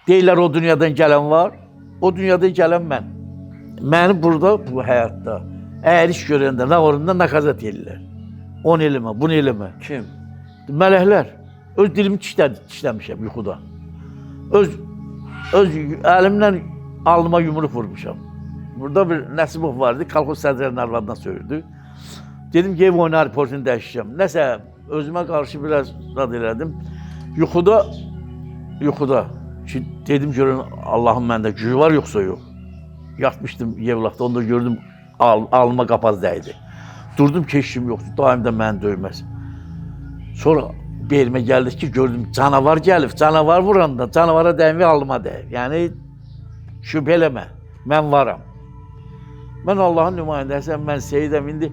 Deyirlər o dünyadan gələn var, o dünyadan gələn mən. Məni burada, bu həyatda, əgər iş görəndə, nə orunda nakazat edirlər. Onu eləmə, bunu eləmə. Kim? Mələklər. Öz dilimi dişləmişəm yuxuda. Öz əlimlə alnıma yumruq vurmuşam. Burada bir Nəsibov vardı, kolxoz sədrinin arvadına söyürdü. Dedim ki, ev oynar portunu dəyişəcəm. Nəsə, özümə qarşı biraz rad elədim. Yuxuda ki, dedim görün Allahın məndə gücü var yoxsa yox. Yatmışdım Yevlaxda, onda gördüm alnıma qapaz dəydi. Durdum ki, işim yoxdur, daim də məni döyməz. Sonra belimə gəldi ki, gördüm canavar gəlib, canavar vuranda canavara dəymi alnıma dəyib. Yəni şübhə eləmə, mən varam. Mən Allahın nümayəndəsiyəm, mən Seyidəm. İndi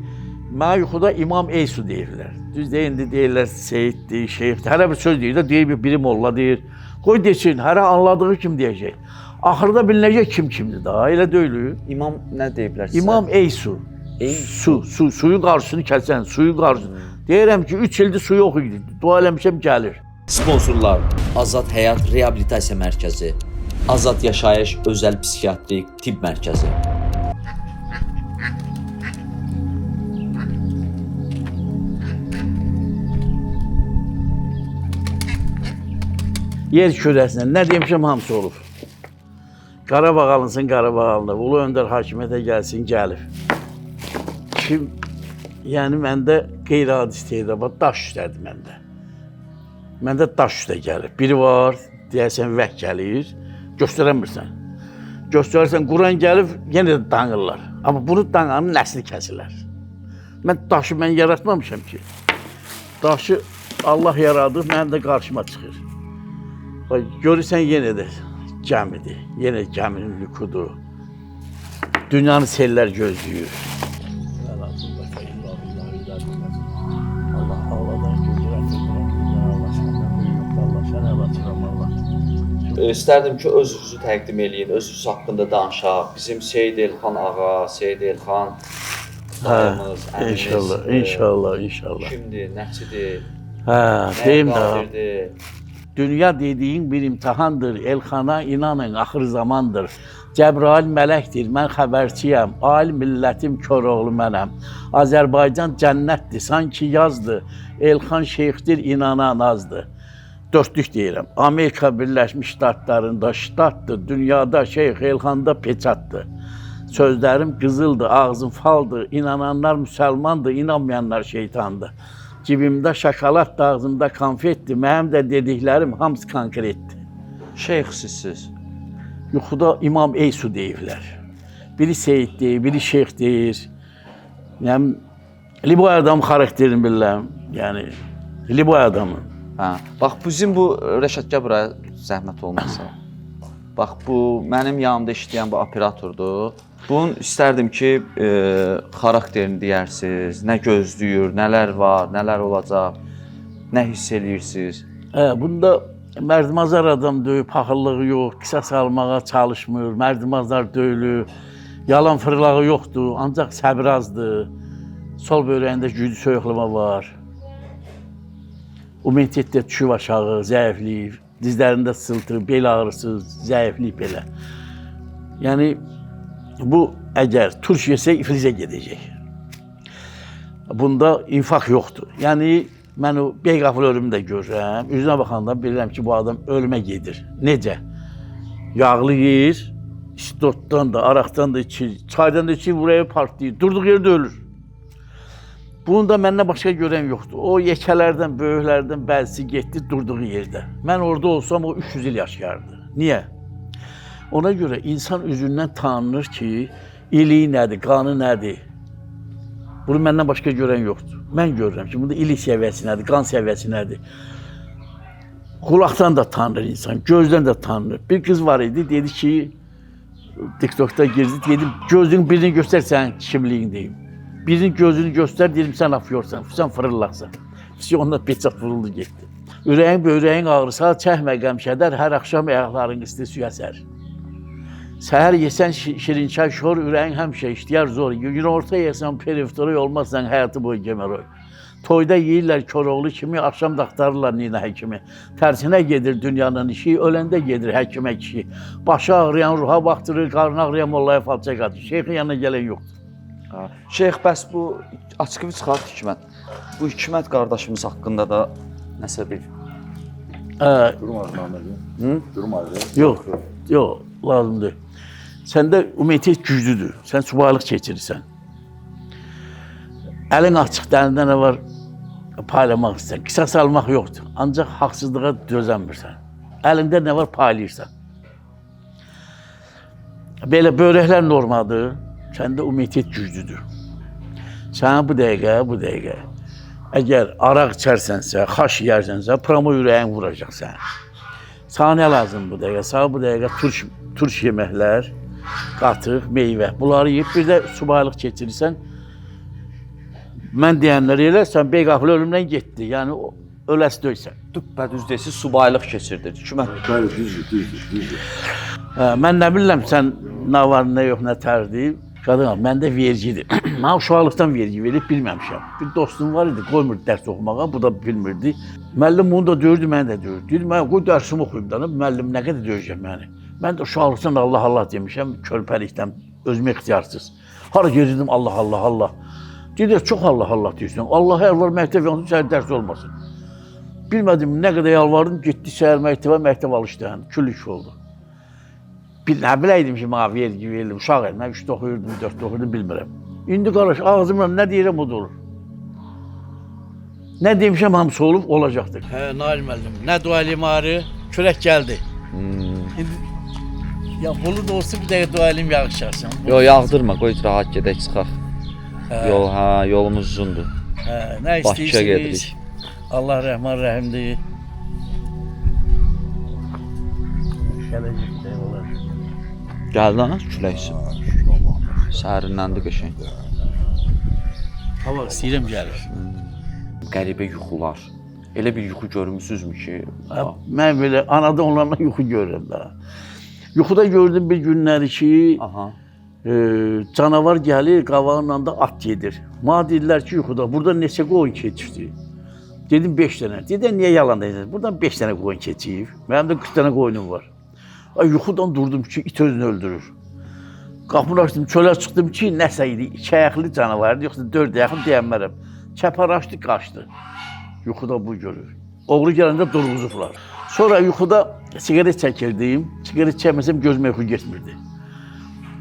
mənə yuxuda İmam Eysu deyirlər. Düz deyir, indi deyirlər Seyiddir, şeyxdir. Hələ bir söz deyir də, deyir biri molla deyir. Qoy desin, hərə anladığı kim deyəcək. Axırda bilinəcək kim kimdir daha, elə deyil. İmam nə deyiblər sizə? İmam Eysu. Suyun qarşısını kəsən, suyun qarşısını. Deyirəm ki, 3 ildir su yox idi, dua eləmişəm gəlir. Sponsorlar: Azad Həyat Reabilitasiya Mərkəzi, Azad Yaşayış Özəl Psixiatrik Tibb Mərkəzi. Yer kürəsindən nə demişəm hamısı olub. Qarabağ alınsın, Qarabağ alınır. Ulu Öndər hakimiyyətə gəlsin, gəlir. Kim, yəni məndə qeyri-adi istedad, daş üstədir məndə. Məndə daş üstə gəlir. Biri var, deyərsən vəh gəlir, göstərəmirsən. Göstərərsən, Quran gəlib, yenə də danırlar. Amma bunu dananın nəsli kəsilər. Mən daşı yaratmamışam ki. Daşı Allah yaradıb, mənim də qarşıma çıxır. Görürsən, yenə də gəmidir, yenə gəminin lükudur. Dünyanı sellər gözləyir. Allah Allah'dan İstərdim ki, özünüzü təqdim eləyin, özünüz haqqında danışaq. Bizim Seyid Elxan ağa, Seyid Elxan dayımız, əmimiz. İnşallah. Kimdir, nəçidir, deyim nəyə də. qadirdir? Dünya dediğin bir imtihandır, Elxana inanın, axır zamandır. Cəbrail mələkdir, mən xəbərçiyəm, alim millətim Koroğlu mənəm. Azərbaycan cənnətdir, sanki yazdır, Elxan şeyxdir, inanan azdır. Dörtlük deyirəm, Amerika Birləşmiş Ştatlarında ştatdır, dünyada şeyx Elxanda peçatdır. Sözlərim qızıldır, ağzım faldır, inananlar müsəlmandır, inanmayanlar şeytandır. Cibimdə şokolad, ağzımda konfetdir, mənim də dediklərim hamısı konkretdir. Şeyxsizsiz. Yuxuda İmam Eysu deyirlər. Biri Seyid deyir, biri şeyx deyir. Yəni, Liboy adam xarakterini bilirəm, yəni, Liboy adamı. Hə. Bax, bizim bu Rəşadgah buraya zəhmət olmasa. Bax, bu mənim yanımda işləyən bu operatordur. Bunun istərdim ki, xarakterini deyərsiniz, nə gözləyir, nələr var, nələr olacaq, nə hiss eləyirsiniz? Bunda mərdimazar adam döyüb, paxıllığı yox, qisas almağa çalışmır, mərdimazlar döyülür, yalan fırlağı yoxdur, ancaq səbir azdır, sol böyrəyində güclü soyuqlama var. Umentiyyətdə düşüb aşağı, zəifliyib, dizlərində sıltı, bel ağrısı, zəiflik belə. Yəni, bu əgər turş yesə iflicə gedəcək. Bunda infaq yoxdur. Yəni, mən o beyqafıl ölümü də görürəm. Üzünə baxanda bilirəm ki, bu adam ölümə gedir. Necə? Yağlı yeyir, istotdan da, araqdan da içir, çaydan da içir, buraya partlayır, durduğu yerdə ölür. Bunun da məndən başqa görən yoxdur. O yekələrdən, böyüklərdən bəzisi getdi durduğu yerdə. Mən orada olsam o 300 il yaşayardı. Niyə? Ona görə insan üzündən tanınır ki, iliyi nədir, qanı nədir. Bunu məndən başqa görən yoxdur. Mən görürəm ki, bunda ilik səviyyəsi nədir, qan səviyyəsi nədir. Qulaqdan da tanınır insan, gözdən də tanınır. Bir qız var idi, dedi ki, TikTok'da girdi, dedim, gözünün birini göstər sənin kimliyin deyim. Birinin gözünü göstər, dedim, sən afyorsan, sən fırıllaqsan. Ondan peçat vuruldu, getdi. Ürəyin, böyrəyin ağrısa, çəkmə qəmşədər, hər axşam ayaqların isti suya sər. Səhər yesən şirin çay şor, ürəyin həmişə işləyər zor. Günorta yesən periftorik olmazsan həyatı boyu gemeroy. Toyda yeyirlər Koroğlu kimi, axşam da axtarırlar Nina həkimi. Tərsinə gedir dünyanın işi, öləndə gedir həkimə kişi. Başı ağrıyan ruha baxdırır, qarnı ağrıyan mollaya falça qadır. Şeyxin yanına gələn yoxdur. Şeyx, bəs bu açıqı çıxart Hikmət. Bu Hikmət qardaşımız haqqında da nəsə bir Durmadı Namərdə. Durmadı. Yox, lazımdır. Səndə ümumiyyət güclüdür. Sən subaylıq keçirirsən. Əlin açıq, dəlində nə var paylamaq istəyirsən. Qisas almaq yoxdur. Ancaq haqsızlığa dözənmirsən. Əlində nə var paylayırsan. Belə börəklər normadır. Səndə ümumiyyət güclüdür. Sən bu dəqiqə əgər araq içərsənsə, xaş yersənsə, promo ürəyin vuracaq sən. Sənə nə lazım bu dəqiqə? Sənə bu dəqiqə turş yeməklər, qatıq, meyvə. Bunları yeyib bir də subaylıq keçirirsən. Mən deyənləri elə, sən Beyqaflı ölümdən getdi. Yəni öləsi döysən. Düppədüz deyilsiz, subaylıq keçirdir. Hikmət. Bəli, düzdür. Mən nə bilirəm sən nə var, nə yox, nə tərdir. Qadın, məndə vergidir. Mən uşaqlıqdan vergi verib bilməmişəm. Bir dostum var idi, qoymurdu dərs oxumağa, bu da bilmirdi. Müəllim bunu da döyürdü, mən də döyürdü. Dedim, mən qoy dərsimi oxuyum da, müəllim nə qədər döyəcəm məni. Mən də uşaqlıqdan Allah demişəm, körpəlikdən, özümə ixtiyarsız. Hara gedirdim, Allah. Dedim, çox Allah deyirsən. Allah'a yalvar, məktəb yansın, səhər dərs olmasın. Bilmədim, nə qədər yalvardım, getdi səhər məktəb alışdı, küllük oldu. Nə biləydim ki, mənə vergi verildim, uşaq edim, mən 3-də oxuyurdum, 4-də oxuyurdum, bilmirəm. İndi qardaş, ağzımla nə deyirəm, o da olur. Nə demişəm, hamısı olub, olacaqdır. Nail müəllim, nə dua eləyim ağrı, kürək gəldi. Ya bulu da olsa bir dəqiqə dua eləyim, yağış yağsın. Yox, yağdırma, qoy rahat gedək, çıxaq. Yolumuz uzundur. Nə Bakıya istəyirsiniz? gedirik. Allah rəhman rəhimdir. Gələcəkdə olar. Gəldi ana, küləksin. Səhərindən qəşəng. Hava istəyirəm gəlir. Qəribə yuxular. Elə bir yuxu görmüsünüzmü ki? Mən belə anadan onlarla yuxu görürəm daha. Yuxuda gördüm bir günləri ki, canavar gəlir, qavağınla da at gedir. Mənə dedilər ki, yuxuda, burada neçə qoyun keçirdi? Dedim 5 dənə. Dedim, niyə yalan deyirsən? Buradan 5 dənə qoyun keçib. Mənim də 40 dənə qoyunum var. Yuxudan durdum ki, it özünü öldürür. Qapını açdım, çölə çıxdım ki, nəsə idi, 2 ayaqlı canavardı, yoxsa 4 ayaqlı deyənmərəm. Çəpər açdı, qaçdı. Yuxuda bu görür. Oğru gələndə durğuzublar. Sonra yuxuda siqaret çəkirdim. Siqaret çəkməsəm gözümə yuxu getmirdi.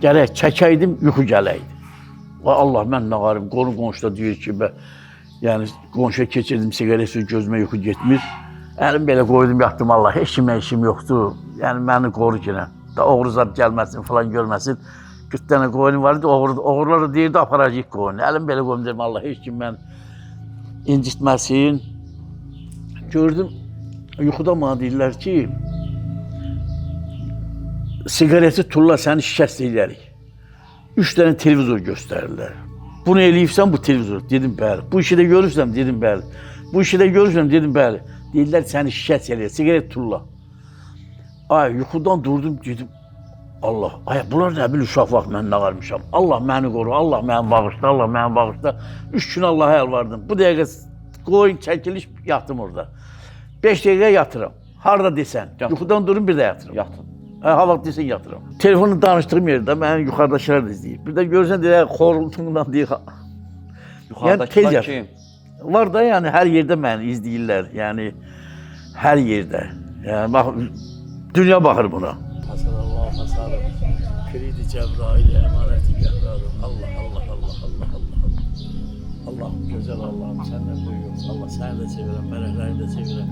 Gərək çəkəydim, yuxu gələydi. Allah, mən nə qarım, qonşuda deyir ki, yəni qonşuya keçirdim siqareti, gözümə yuxu getmir. Əlim belə qoydum, yatdım, Allah, heç kimə işim yoxdur. Yəni məni qoru ki, oğru zad gəlməsin, falan görməsin. 40 dənə qoyunum var idi, oğrular da deyirdi, aparacaq qoyunu. Əlim belə qoydum, dedim, Allah, heç kim mən incitməsin. Gördüm, yuxuda mənə deyirlər ki, siqareti tulla, səni şikəst edərik. 3 dənə televizor göstərirlər. Bunu eləyibsən, bu televizor. Dedim, bəli. Bu işi də görürsən, dedim, bəli. Bu işi də görürsən, dedim, bəli. Deyirlər, səni şikəst edərik, siqaret tulla. Yuxudan durdum, dedim, Allah, bunlar nə bil uşaq vaxt mən nə varmışam. Allah məni qoru, Allah məni bağışla. 3 gün Allah'a yalvardım. Bu dəqiqə qoyun çəkiliş, yatdım orada. 5 dəqiqə yatıram. Harada desən, yuxudan durum bir də yatıram. Yatın. Ha vaxt desən yatıram. Telefonu danışdığım yerdə mənim yuxarıdakılar da izləyir. Bir də görsən deyək, xorultuğundan deyək. Yuxarıdakılar kim? Var da yəni hər yerdə məni izləyirlər. Yəni hər yerdə. Yəni bax, dünya baxır buna. Hasan Allah, Hasanım. Kredi Cəbrail, əmanəti Qəhrarım. Allah. Allah'ım gözəl Allah'ım, səndən buyuruyoruz. Allah səni də sevirəm, mələkləri də sevirəm.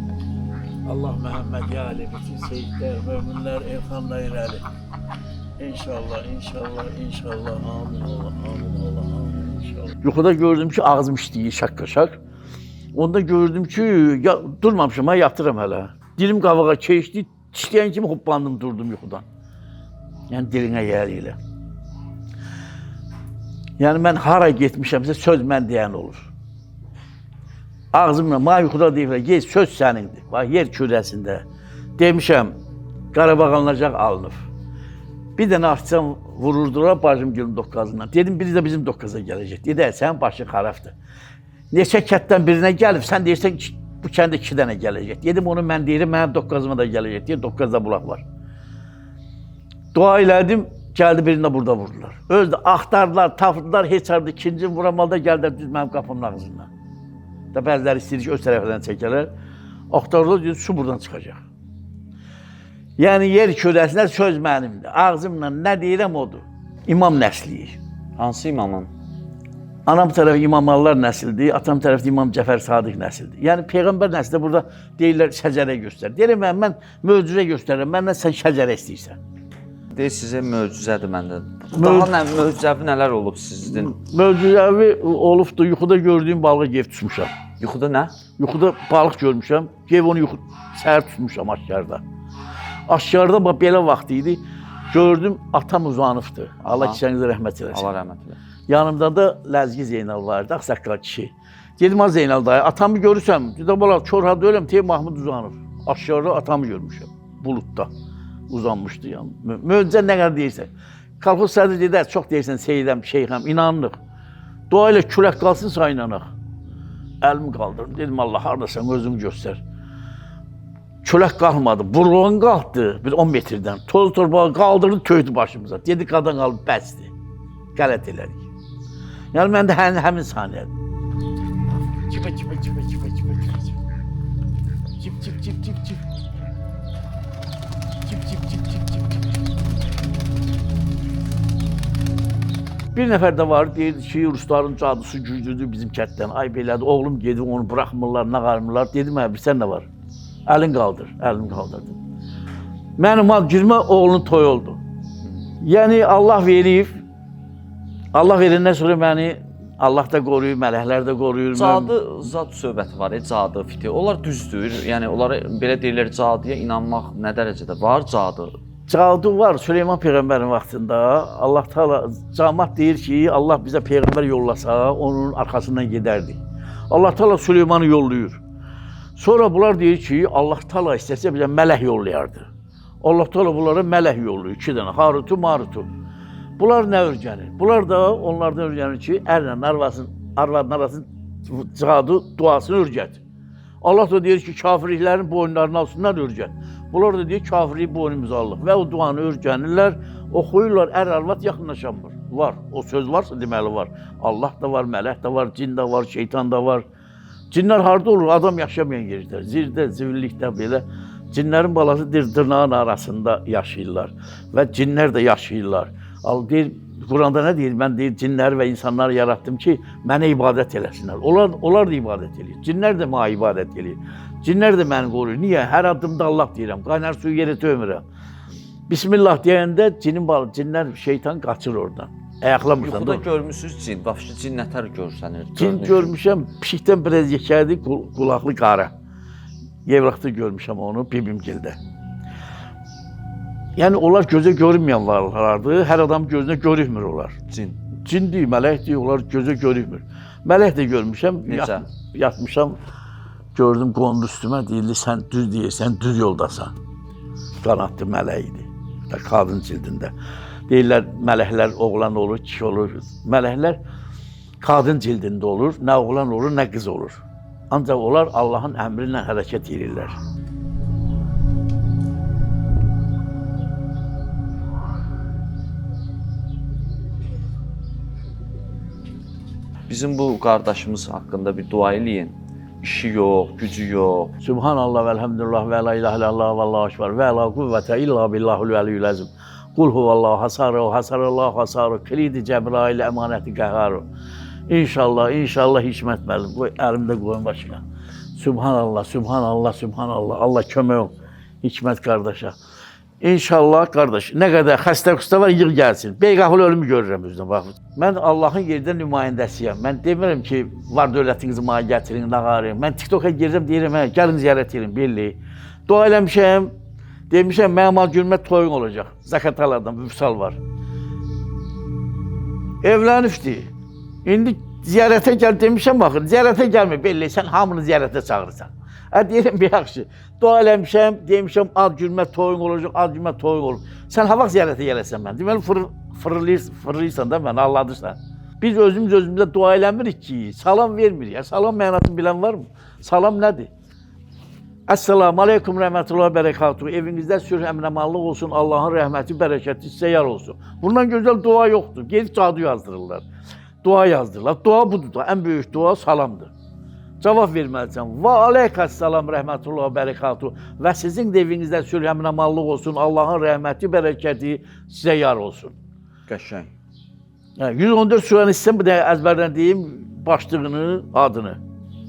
Allah Məhəmməd ya Ali, bütün seyidlər, möminlər, elxanlar irəli. İnşallah. Amin Allah, inşallah. Yuxuda gördüm ki, ağzım işləyir, şakka. Onda gördüm ki, durmamışım, yatıram hələ. Dilim qavağa keçdi, işləyən kimi hoppandım, durdum yuxudan. Yəni dilinə yəri ilə. Yəni mən hara getmişəmsə söz mən deyən olur. Ağzımla, mənə yuxuda deyirlər, söz sənindir. Bax, yer kürəsində. Demişəm, Qarabağ alınacaq, alınıb. Bir dənə artçam vururdular bacım gülüm doqqazından. Dedim, biri də bizim doqqaza gələcək. Dedi, sənin başın xarabdır. neçə kətdən birinə gəlib, sən deyirsən ki, bu kəndə 2 dənə gələcək. Dedim onu mən deyirəm, mənim doqqazıma da gələcək deyə doqqazda bulaq var. Dua elədim, gəldi birində burada vurdular. Özü də axtardılar, tapdılar, heç harada ikinci vuramalda gəldilər düz mənim qapımın ağzından. Da bəziləri istəyir ki, öz tərəfdən çəkələr. Axtardılar, deyir, su buradan çıxacaq. Yəni yer kürəsində söz mənimdir. Ağzımla nə deyirəm odur. İmam nəsliyi. Hansı imamın? Anam tərəfi İmam Allah nəsildir, atam tərəfi İmam Cəfər Sadiq nəsildir. Yəni Peyğəmbər nəsildə burada deyirlər şəcərə göstər. Deyirəm mən möcüzə göstərirəm, məndən sən şəcərə istəyirsən. Deyir sizə möcüzədir məndə. Daha möcüzəvi nələr olub sizin? Möcüzəvi olubdur, yuxuda gördüyüm balığı yev tutmuşam. Yuxuda nə? Yuxuda balıq görmüşəm, yev onu səhər tutmuşam aşkarda. Aşkarda bax belə vaxt idi, gördüm atam uzanıbdır. Allah kişənizə rəhmət eləsin. Allah rəhmət eləsin. Yanımda da Ləzgi Zeynal vardı, ağsaqqal kişi. Dedim, ha Zeynal dayı, atamı görürsəm, dedim, bala, Çorhada öləm, Tey Mahmud uzanır. Aşağıda atamı görmüşəm, buludda uzanmışdı yani. Möcüzə nə qədər deyirsən. Kalxız sədr dedər, çox deyirsən, Seyyidəm, şeyxəm, inanırıq. Dua ilə külək qalsın, sağ inanıq. Əlimi qaldırdım, dedim, Allah, haradasan, özümü göstər. Külək qalmadı, burğun qalxdı, bir 10 metrdən. Toz torbağı qaldırdı, töydü başımıza. Dedi, qadan qalıb, bəsdir. Qələt elədik. Yəni, mən də həmin saniyədir. Cipə. Cip. Bir nəfər də var, deyirdi ki, Rusların cadusu güclüdür bizim kətdən. Ay belədir, oğlum gedib onu buraxmırlar, nağarmırlar. Dedim, bir sən nə var? Əlin qaldır, əlimi qaldırdım. Mənim ad girmə oğlunun toyu oldu. Yəni, Allah verib, Allah verəndən sonra məni Allah da qoruyur, mələklər də qoruyur. Zad söhbəti var, cadı, fiti. Onlar düzdür. Yəni, onlara belə deyirlər, cadıya inanmaq nə dərəcədə var, cadı? Cadu var, Süleyman Peyğəmbərin vaxtında. Allah Teala, cəmaət deyir ki, Allah bizə Peyğəmbər yollasa, onun arxasından gedərdik. Allah Teala Süleymanı yollayır. Sonra bunlar deyir ki, Allah Teala istəsə bizə mələk yollayardı. Allah Teala bunlara mələk yollayır, 2 dənə, Harutu, Marutu. Bunlar nə öyrənir? Bunlar da onlardan öyrənir ki, ərlə arvadın arasını cadu duasını öyrət. Allah da deyir ki, kafirliklərin boyunlarını alsınlar öyrət. Bunlar da deyir ki, kafirliyi boynumuza alıq və o duanı öyrənirlər, oxuyurlar, ər-arvad yaxınlaşanmır. Var, o söz varsa deməli var. Allah da var, mələk də var, cin də var, şeytan da var. Cinlər harada olur? Adam yaşamayan yerdə, zirdə, zivillikdə belə. Cinlərin balası dırnağın arasında yaşayırlar və cinlər də yaşayırlar. Deyir, Quranda nə deyir? Mən deyir, cinləri və insanları yaratdım ki, mənə ibadət eləsinlər. Onlar da ibadət eləyir. Cinlər də mənə ibadət eləyir. Cinlər də məni qoruyur. Niyə? Hər addımda Allah deyirəm. Qaynar suyu yerə töymürəm. Bismillah deyəndə cinlər, şeytan qaçır oradan. Ayaqlamırsan. Yuxuda görmüsünüz cin, vəbşi cin nətər görsənir? Cin görmüşəm, pişikdən biraz yekədi, qulaqlı qara. Yevraqda görmüşəm onu, bibimgildə. Yəni, onlar gözə görünməyən varlıqlardır, hər adam gözünə görünmür onlar. Cin. Cin deyil, mələk deyil, onlar gözə görünmür. Mələk də görmüşəm, necə? Yatmışam, gördüm, qondu üstümə, deyildi, sən düz deyirsən, düz yoldasan. Qanadlı mələk idi, qadın cildində. Deyirlər, mələklər oğlan olur, kişi olur. Mələklər qadın cildində olur, nə oğlan olur, nə qız olur. Ancaq onlar Allahın əmri ilə hərəkət edirlər. Bizim bu qardaşımız haqqında bir dua eləyin. İşi yox, gücü yox. Subhanallah və elhamdülillah və la ilahe illallah və Allahu ekber və la quvvətə illa billahul aliyyul azim. Qul huvallahu hasarallahu hasaru kilidi Cəbrail əmanəti qəhharu. İnşallah hikmət müəllim. Qoy əlimdə qoyun başına. Subhanallah. Allah kömək ol. Hikmət qardaşa. İnşallah qardaş, nə qədər xəstə var, yığ gəlsin. Beyqahıl ölümü görürəm özünə, bax. Mən Allahın yerdə nümayəndəsiyəm. Mən demirəm ki, var dövlətinizi mənə gətirin, nağarın. Mən TikToka girəcəm, deyirəm, gəlin ziyarət edin, belli. Dua eləmişəm, demişəm, mənim gülmə toyun olacaq. Zakatalardan, vüsal var. Evlənibdir. İndi ziyarətə gəl demişəm, baxın, ziyarətə gəlmir, belli, sən hamını ziyarətə çağırırsan. Deyirəm, bir yaxşı, dua eləmişəm, demişəm, ad gülmə toyun olacaq, ad gülmə toyun olur. Sən ha vaxt ziyarətə gələsən mən, deməli, fırlayırsan da mən, Allah'dırsan. Biz özümüzə dua eləmirik ki, salam vermir ya. Salam mənasını bilən var mı? Salam nədir? Əssalamu aleykum rəhmətullah bərəkatuhu. Evinizdə sülh əminəmanlıq olsun, Allahın rəhməti, bərəkəti sizə yar olsun. Bundan gözəl dua yoxdur. Gedib cadı yazdırırlar. Dua yazdırırlar. Dua budur da. Ən böyük dua salamdır. Cavab verməlisən. Və aleykəssalam rəhmətullah bərəkatuhu. Və sizin də evinizdə sülh əminəmanlıq olsun, Allahın rəhməti, bərəkəti sizə yar olsun. Qəşəng. 114 suranı istəyəm, bir də əzbərdən deyim başlığını, adını.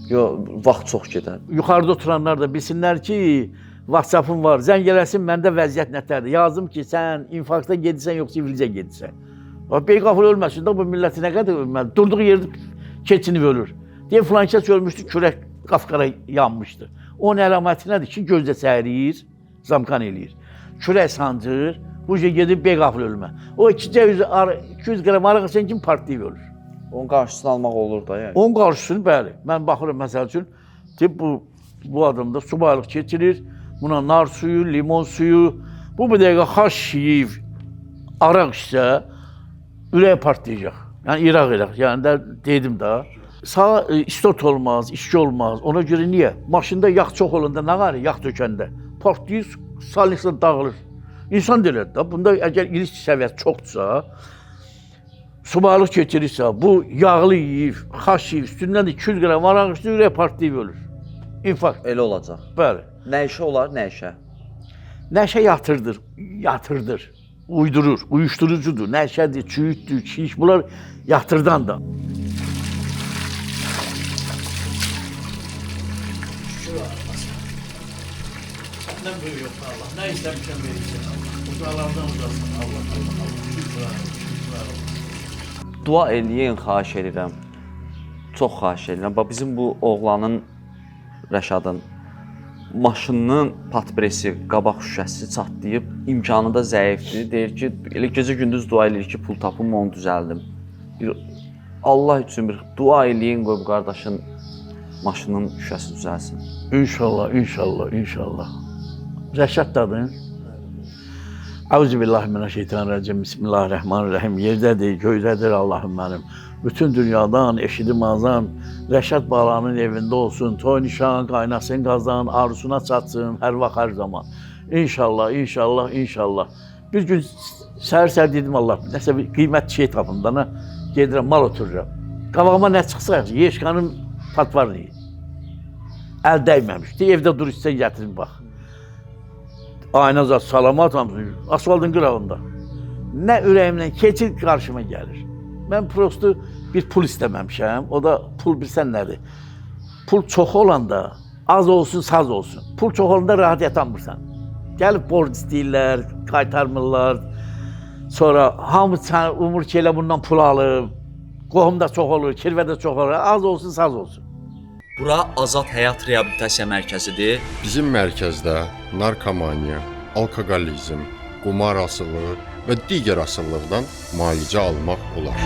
Yox, vaxt çox gedər. Yuxarıda oturanlar da bilsinlər ki, WhatsApp-ım var, zəng eləsin, məndə vəziyyət nətərdir. Yazım ki, sən infarkta gedirsən, yoxsa civilizə gedirsən. Beyqafıl ölməsin də, bu milləti nə qədər ölməli? Durduğu yerdə keçinib ölür. Deyək, filan kəs ölmüşdü, kürək qafqara yanmışdı. Onun əlaməti nədir ki, gözdə səhəriyir, zamkan eləyir. Kürək sancır, bu şey gedib beyqafıl ölmə. O 200 qram araq kim partlayıb ölür. Onun qarşısını almaq olur da yəni. Onun qarşısını, bəli. Mən baxıram, məsəl üçün, bu adamda subaylıq keçirir, buna nar suyu, limon suyu, bu bir dəqiqə xaş yiyib, araq içsə, ürək partlayacaq. Yəni, İraq. Yəni də dedim da. Sağ istot olmaz, içki olmaz. Ona görə niyə? Maşında yağ çox olanda nə var? Yağ tökəndə. Partlayır, salniklə dağılır. İnsan deyilər də, bunda əgər iris səviyyəsi çoxdursa, subaylıq keçirirsə, bu yağlı yiyib, xaş yiyib, üstündən də 200 qram araq içdi, ürək partlayıb ölür. İnfarkt. Elə olacaq. Bəli. Nə işə olar, nə işə? Nəşə yatırdır, uydurur, uyuşturucudur, nəşədir, çüyüddür, çiş, bunlar yatırdan da. Səndən böyük yoxdur Allah, nə istəmişəm verirsən, uzalardan uzasın Allah. Dua eləyin, xahiş edirəm. Çox xahiş edirəm. Bax, bizim bu oğlanın, Rəşadın maşınının patbresi, qabaq şüşəsi çatlayıb, imkanı da zəifdir. Deyir ki, elə gecə-gündüz dua eləyir ki, pul tapım, onu düzəldim. Allah üçün bir dua eləyin, qoy bu qardaşın maşının şüşəsi düzəlsin. İnşallah. Rəşad dadın. Euzubillahimineşşeytanirracim. Bismillahirrahmanirrahim. Yerdədir, göydədir Allahım mənim. Bütün dünyadan, eşidim azan, Rəşad balanın evində olsun, toy nişan, qaynasın qazan, arzusuna çatsın, hər vaxt, hər zaman. İnşallah. Bir gün səhər dedim Allah, nəsə bir qiymətli şey tapım da, gedirəm, mal otururam. Qabağıma nə çıxsa, yeşkanın patvarını yiyir. Əl dəyməmişdi, evdə dur istəyən gətirin, bax. Ayna zat, salamat hamısı, asfaltın qırağında. Nə ürəyimdən keçir, qarşıma gəlir. Mən prosto bir pul istəməmişəm, o da pul bilsən nədir? Pul çox olanda, az olsun, saz olsun. Pul çox olanda rahat yatamırsan. Gəlib borc istəyirlər, qaytarmırlar. Sonra hamı umur ki, elə bundan pul alıb. Qohum da çox olur, kirvə də çox olur. Az olsun, saz olsun. Bura Azad Həyat Reabilitasiya Mərkəzidir. Bizim mərkəzdə narkomaniya, alkoqolizm, qumar asılılığı və digər asılılıqdan müalicə almaq olar.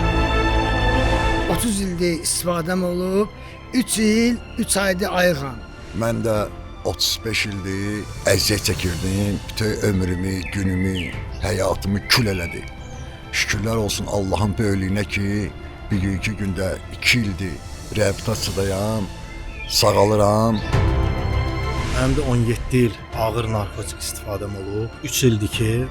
30 ildir istifadəm olub, 3 il, 3 aydır ayıqam. Mən də 35 ildir əziyyət çəkirdim, bütün ömrümü, günümü, həyatımı kül elədi. Şükürlər olsun Allahın böyüklüyünə ki, bugünkü gündə 2 ildir reabilitasiyadayam, sağalıram. Mənim də 17 il ağır narkotik istifadəm olub. 3 ildir ki,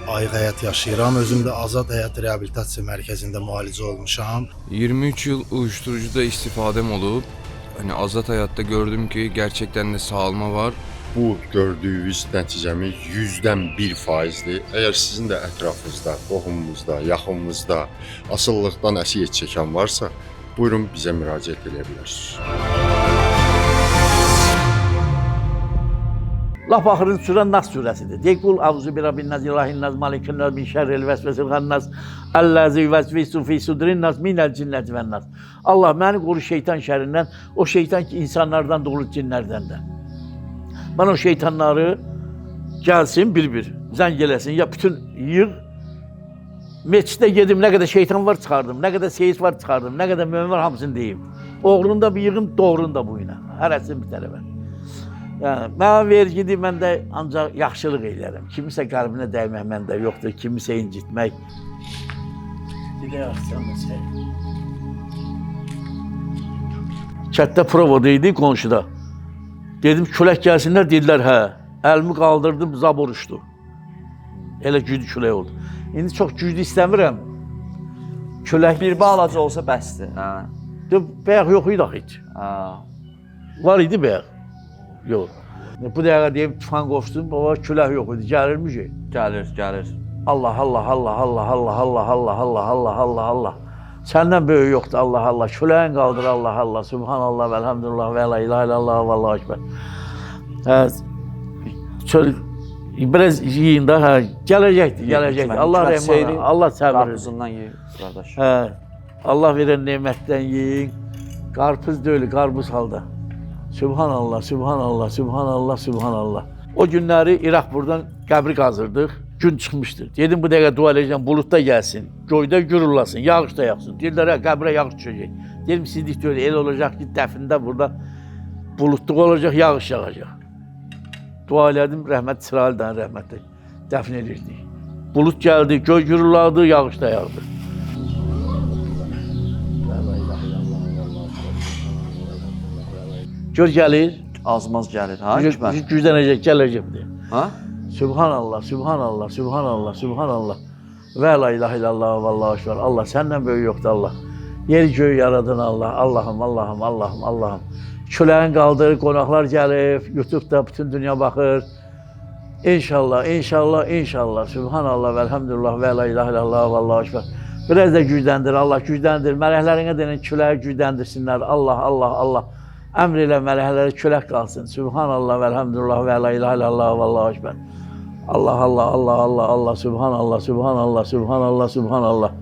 ayıq həyat yaşayıram. Özüm də Azad Həyat Reabilitasiya Mərkəzində müalicə olmuşam. 23 yıl uyuşturucuda istifadem olub. Hani Azad Həyatda gördüm ki, gerçekten de sağalma var. Bu gördüyünüz nəticəmiz 100%-dir. Əgər sizin də ətrafınızda, qohumunuzda, yaxınınızda asılılıqdan əziyyət çəkən varsa, buyurun bizə müraciət edə bilərsiniz. Lap axırıncı surə Nas surəsidir. Deyək, qul avzu bi rabbin nas, ilahin nas, malikin nas, min şərril vəsvəsil xannas, əlləzi vəsvisu fi sudrin nas, minəl cinnəti vən nas. Allah məni qoru şeytan şərrindən, o şeytan ki, insanlardan da olur, cinlərdən də. Mən o şeytanları gəlsin bir-bir, zəng eləsin, ya bütün yığ, meçiddə gedim, nə qədər şeytan var çıxardım, nə qədər seyis var çıxardım, nə qədər mömin var hamısını deyim. Oğlunu da bir yığım, doğrunu da bu ilə. Hərəsini bir tərəfə. Yəni, mənə vergidi, mən də ancaq yaxşılıq eləyərəm. Kimisə qəlbinə dəymək məndə yoxdur, kimisə incitmək. Bir də yaxşısan məsələ. Kətdə provoda idi qonşuda. Dedim külək gəlsinlər, dedilər hə. Əlimi qaldırdım, zabor uçdu. Elə güclü külək oldu. İndi çox güclü istəmirəm. Külək Bir balaca olsa bəsdir. Hə. Bəyək yox idi axı heç. Ha. Var idi bəyək. Yox. Bu dəqiqə deyim tufan qovuşdum, baba külək yox idi. Gəlirmiş ki. Gəlir. Allah Allah Allah Allah Allah Allah Allah Allah Allah Allah Allah. Səndən böyük yoxdur Allah Allah. Küləyin qaldır Allah Allah. Subhanallah və elhamdülillah və la ilahe illallah və Allahu ekber. Biraz yiyin də, hə, gələcəkdir. Allah rəhmət, Allah səbir. Qarpızından ye, qardaş. Hə, Allah verən nemətdən yiyin. Qarpız deyil, qarpız halda. Subhanallah, subhanallah, subhanallah, subhanallah. O günləri İraq buradan qəbri qazırdıq. Gün çıxmışdı. Dedim bu dəqiqə dua edəcəm, buludda gəlsin, göydə gürullasın, yağış da yağsın. Dedilər, hə, qəbrə yağış düşəcək. Dedim, sizlik deyil, el olacaq ki, dəfində burada buludluq olacaq, yağış yağacaq. Dua elədim, rəhmət İsraildən rəhmətli dəfn edirdik. Bulud gəldi, göy güruladı, yağış da yağdı. Gör gəlir. Azmaz gəlir, ha? Güclənəcək, gələcək deyə. Ha? Subhanallah, subhanallah, subhanallah, subhanallah. Və la ilahe illallah və Allahu ekber. Allah səndən böyük yoxdur Allah. Yeri göyü yaradan Allah. Allahım, Allahım, Allahım, Allahım. Küləyin qaldır, qonaqlar gəlib, YouTube'da bütün dünya baxır. İnşallah, inşallah, inşallah. Subhanallah və elhamdülillah və la ilahe illallah və Allahu ekber. Biraz da gücləndir, Allah gücləndir. Mələklərinə deyin, küləyi gücləndirsinlər. Allah, Allah, Allah. Əmr elə mələkləri külək qalsın. Subhanallah və elhamdülillah və la ilahe illallah və Allahu ekber. Allah, Allah, Allah, Allah, Allah, subhanallah, subhanallah, subhanallah, subhanallah.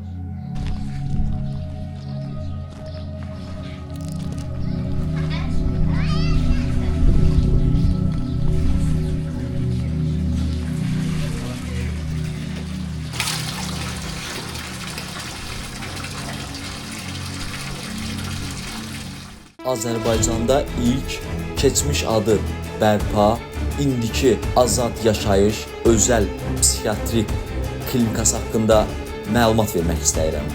Azərbaycanda ilk keçmiş adı bərpa, indiki azad yaşayış özəl psixiatrik klinikası haqqında məlumat vermək istəyirəm.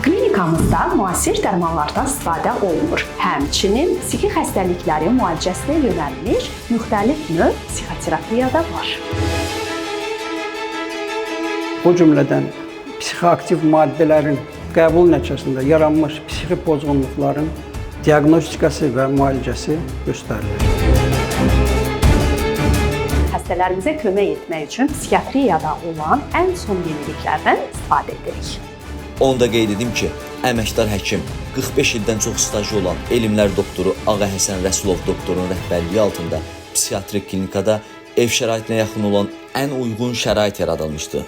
Klinikamızda müasir dərmanlardan istifadə olunur. Həmçinin psixi xəstəliklərin müalicəsinə yönəlmiş müxtəlif növ psixoterapiya da var. O cümlədən psixoaktiv maddələrin qəbul nəticəsində yaranmış psixi pozğunluqların diaqnostikası və müalicəsi göstərilir. Xəstələrimizə kömək etmək üçün psixiatriyada olan ən son yeniliklərdən istifadə edirik. Onu da qeyd edim ki, əməkdar həkim 45 ildən çox stajı olan elmlər doktoru Ağa Həsən Rəsulov doktorunun rəhbərliyi altında psixiatrik klinikada ev şəraitinə yaxın olan ən uyğun şərait yaradılmışdı.